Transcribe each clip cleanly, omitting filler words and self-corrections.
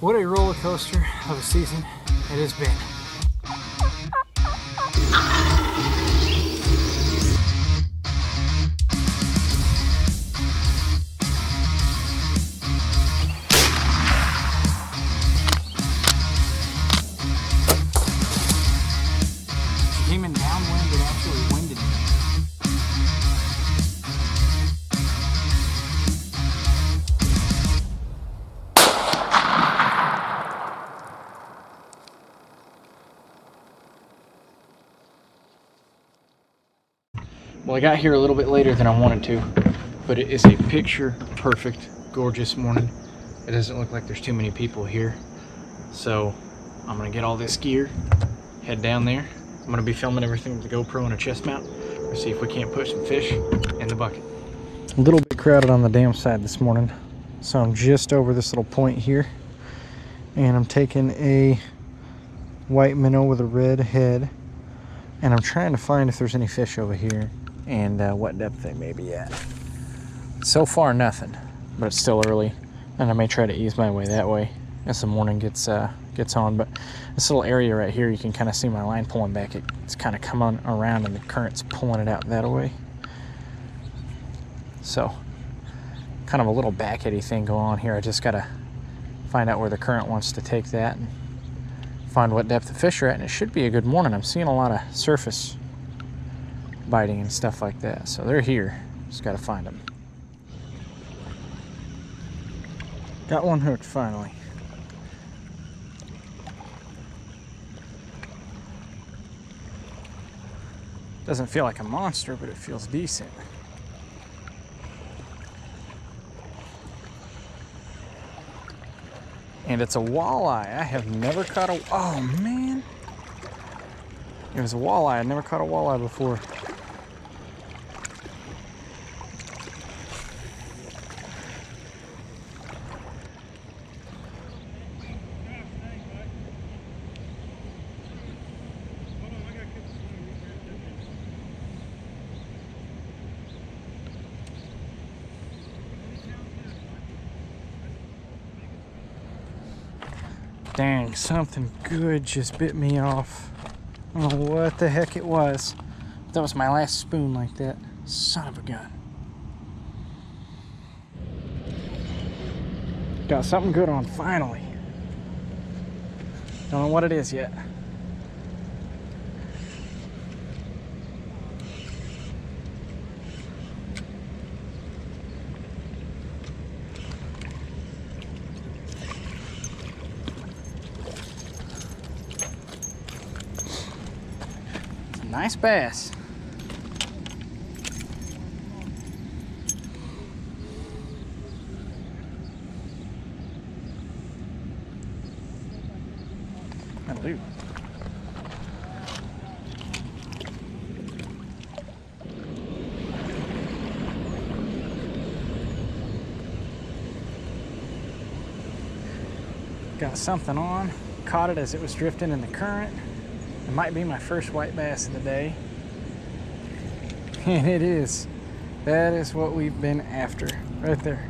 What a roller coaster of a season it has been. She came in downwind, it actually winded me. Well, I got here a little bit later than I wanted to, but it is a picture perfect, gorgeous morning. It doesn't look like there's too many people here. So I'm gonna get all this gear, head down there. I'm gonna be filming everything with the GoPro and a chest mount. We'll see if we can't put some fish in the bucket. A little bit crowded on the dam side this morning. So I'm just over this little point here. And I'm taking a white minnow with a red head. And I'm trying to find if there's any fish over here and what depth they may be at. So far nothing, but it's still early, and I may try to ease my way that way as the morning gets on. But this little area right here, you can kind of see my line pulling back. It's kind of coming around and the current's pulling it out that way. So kind of a little back eddy thing going on here. I just gotta find out where the current wants to take that and find what depth the fish are at, and it should be a good morning. I'm seeing a lot of surface biting and stuff like that, so they're here. Just got to find them. Got one hooked finally. Doesn't feel like a monster, but it feels decent. And it's a walleye. I have never caught a... Oh, man. It was a walleye. I've never caught a walleye before. Dang, something good just bit me off. I don't know what the heck it was. That was my last spoon like that. Son of a gun. Got something good on finally. Don't know what it is yet. Nice bass. That'll do. Got something on. Caught it as it was drifting in the current. It might be my first white bass of the day. And it is. That is what we've been after. Right there.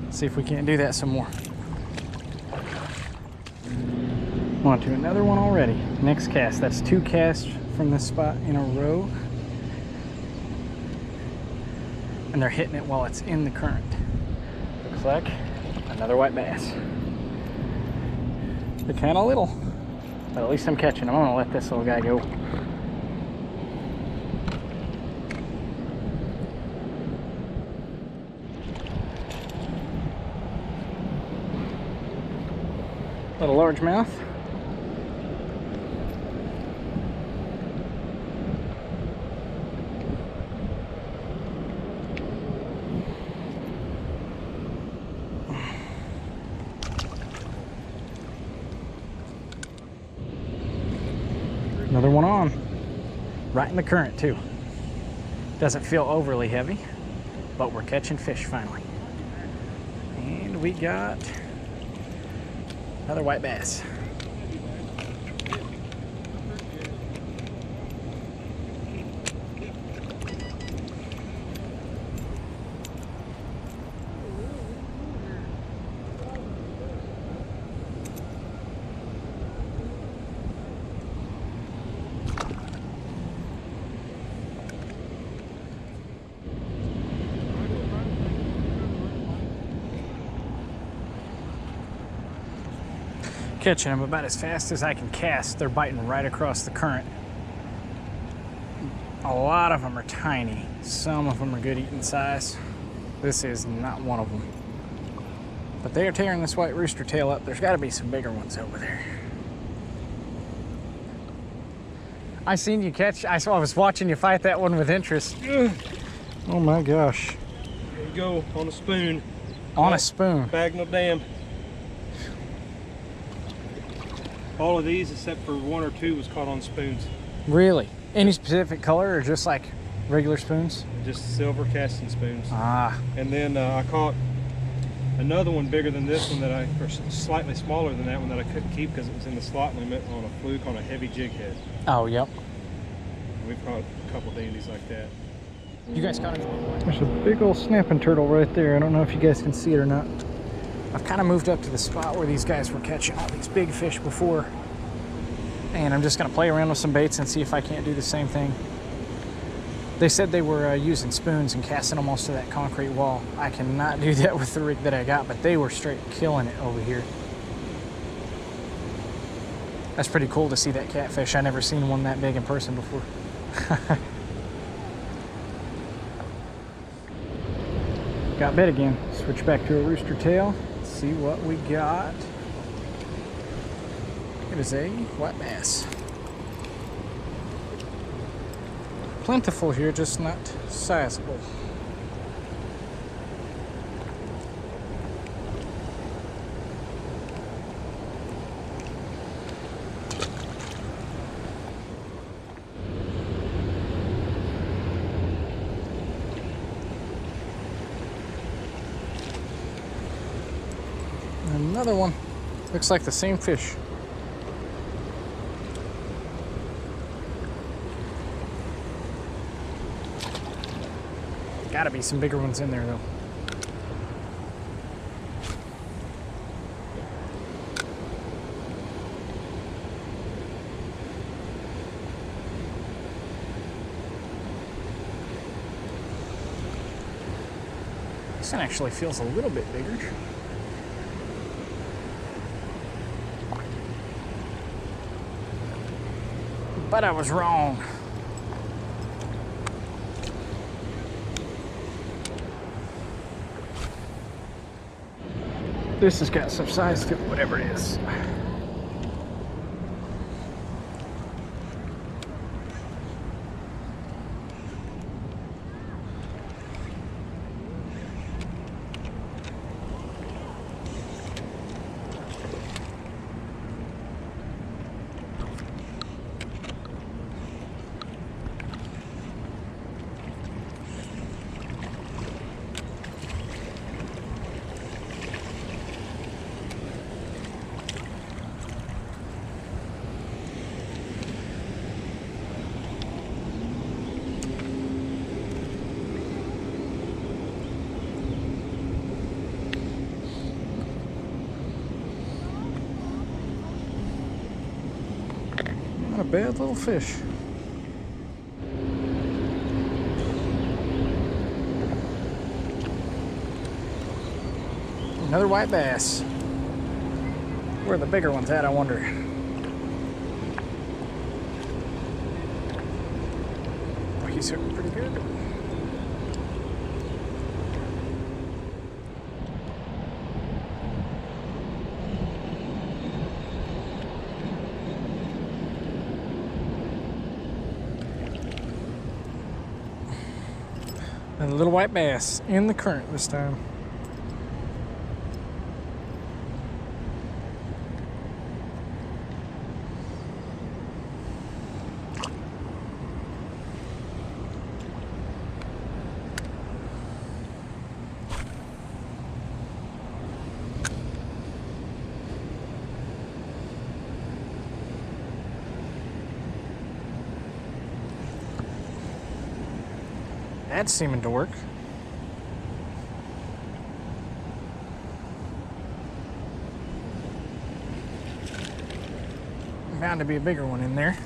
Let's see if we can't do that some more. On to another one already. Next cast. That's 2 casts from this spot in a row. And they're hitting it while it's in the current. Looks like another white bass. They're kind of little. But at least I'm catching them. I'm gonna let this little guy go. Little largemouth. Another one on, right in the current too. Doesn't feel overly heavy, but we're catching fish finally. And we got another white bass. catching them about as fast as I can cast. They're biting right across the current. A lot of them are tiny. Some of them are good eating size. This is not one of them. But they are tearing this white rooster tail up. There's got to be some bigger ones over there. I seen you catch, I was watching you fight that one with interest. Oh my gosh. There you go, on a spoon. On a spoon. Bagnell Dam. All of these, except for one or two, was caught on spoons. Really? Any specific color or just like regular spoons? Just silver casting spoons. Ah. And then I caught another one bigger than this one or slightly smaller than that one that I couldn't keep because it was in the slot limit on a fluke on a heavy jig head. Oh, yep. We've caught a couple dandies like that. You guys caught it? There's a big old snapping turtle right there. I don't know if you guys can see it or not. I've kind of moved up to the spot where these guys were catching all these big fish before. And I'm just going to play around with some baits and see if I can't do the same thing. They said they were using spoons and casting almost to that concrete wall. I cannot do that with the rig that I got, but they were straight killing it over here. That's pretty cool to see that catfish. I never seen one that big in person before. Got bit again. Switch back to a rooster tail. Let's see what we got. It is a white bass. Plentiful here, just not sizable. Another one. Looks like the same fish. Gotta be some bigger ones in there though. This one actually feels a little bit bigger. But I was wrong. This has got some size to it, whatever it is. Not a bad little fish. Another white bass. Where are the bigger ones at, I wonder? Oh, he's hooking pretty good. And a little white bass in the current this time. That's seeming to work. Bound to be a bigger one in there.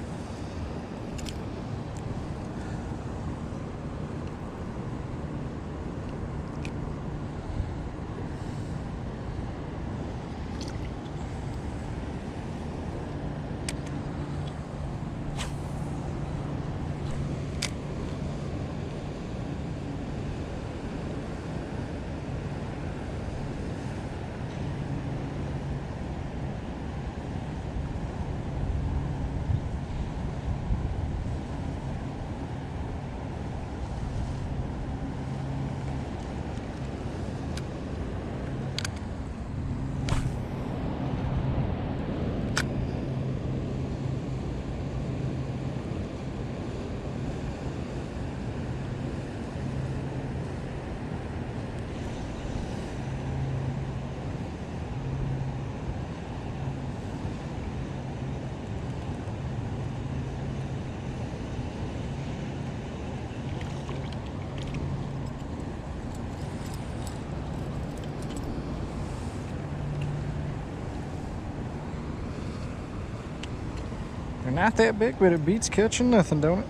They're not that big, but it beats catching nothing, don't it?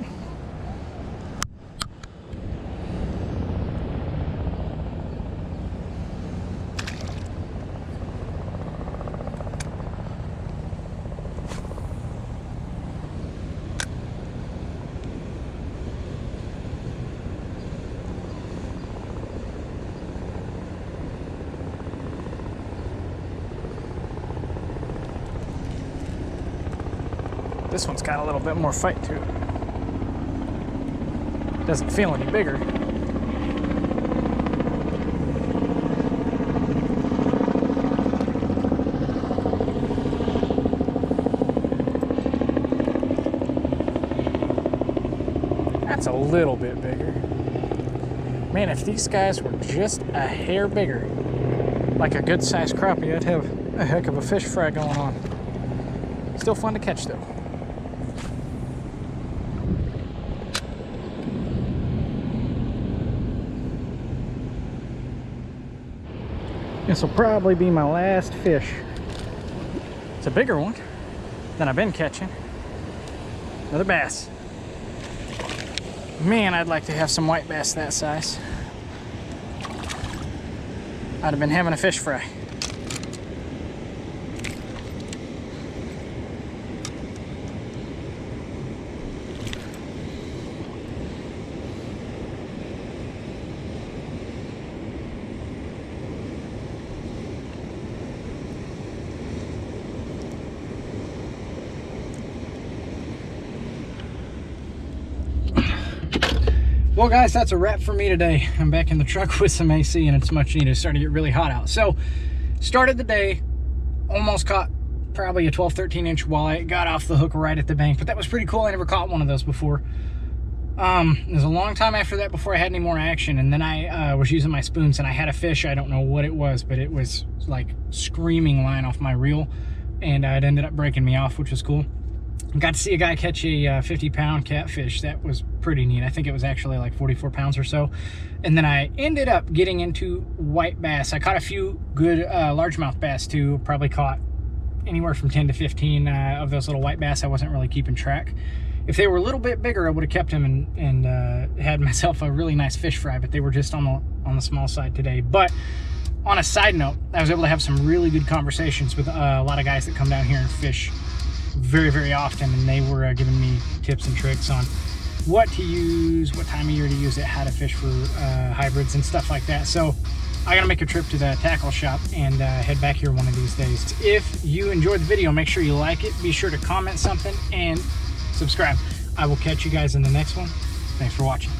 This one's got a little bit more fight to it. Doesn't feel any bigger. That's a little bit bigger. Man, if these guys were just a hair bigger, like a good sized crappie, I'd have a heck of a fish fry going on. Still fun to catch though. This will probably be my last fish. It's a bigger one than I've been catching. Another bass. Man, I'd like to have some white bass that size. I'd have been having a fish fry. Well guys, that's a wrap for me today. I'm back in the truck with some AC and it's much needed. It's starting to get really hot out. So, started the day, almost caught probably a 12, 13 inch walleye. Got off the hook right at the bank, but that was pretty cool. I never caught one of those before. It was a long time after that before I had any more action, and then I was using my spoons and I had a fish. I don't know what it was, but it was like screaming line off my reel, and it ended up breaking me off, which was cool. Got to see a guy catch a 50-pound catfish. That was pretty neat. I think it was actually like 44 pounds or so. And then I ended up getting into white bass. I caught a few good largemouth bass too. Probably caught anywhere from 10 to 15 of those little white bass. I wasn't really keeping track. If they were a little bit bigger, I would have kept them and had myself a really nice fish fry, but they were just on the small side today. But on a side note, I was able to have some really good conversations with a lot of guys that come down here and fish very, very often, and they were giving me tips and tricks on what to use, what time of year to use it, how to fish for hybrids and stuff like that. So I gotta make a trip to the tackle shop and head back here one of these days. If you enjoyed the video, make sure you like it, be sure to comment something and subscribe. I will catch you guys in the next one. Thanks for watching.